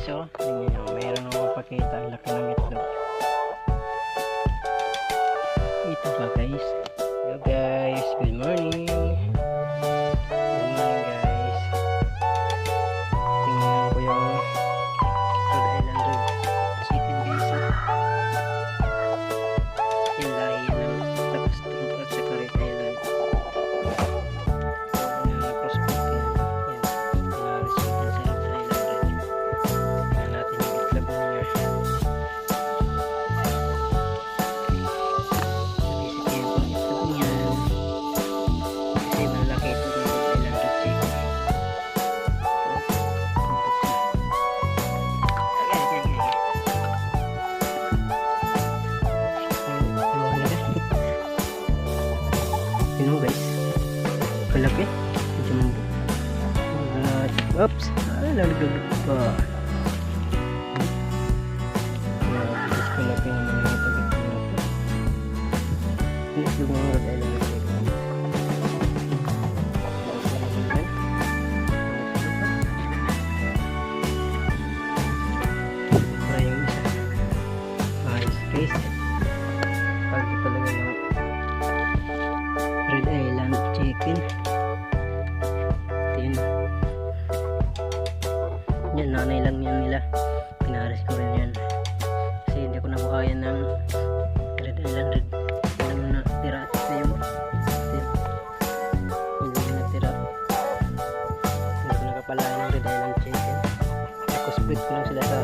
guys, oh. Mayroon akong mapakita. Ang laki ng itlog. Ito ba guys? Hello guys, good morning. Good morning guys. Tingnan ko yung Rhode Island Red chicken guys. Yung lahi ng Tapestron at saka Rhode Island. Crossbreed ko yan. Pinaris natin sa Rhode Island Red. Tingnan natin yung itlog niya. Yun guys, kalaki jumbo. Oops, nalaglag pa. Guys, kalaki naman yung tagit na ito. Ini yung mga Rhode Island chicken. Para yung isa ayos guys, pagi talaga ng Rhode Island chicken. Yan, nanay lang yan nila. Pinaris ko rin yan kasi hindi ko nabuhayan ng Rhode Island Red. Yan ang natira at ito yung natira. Hindi ko nakapalaan ng Rhode Island chicken. Crossbreed ko lang sila sa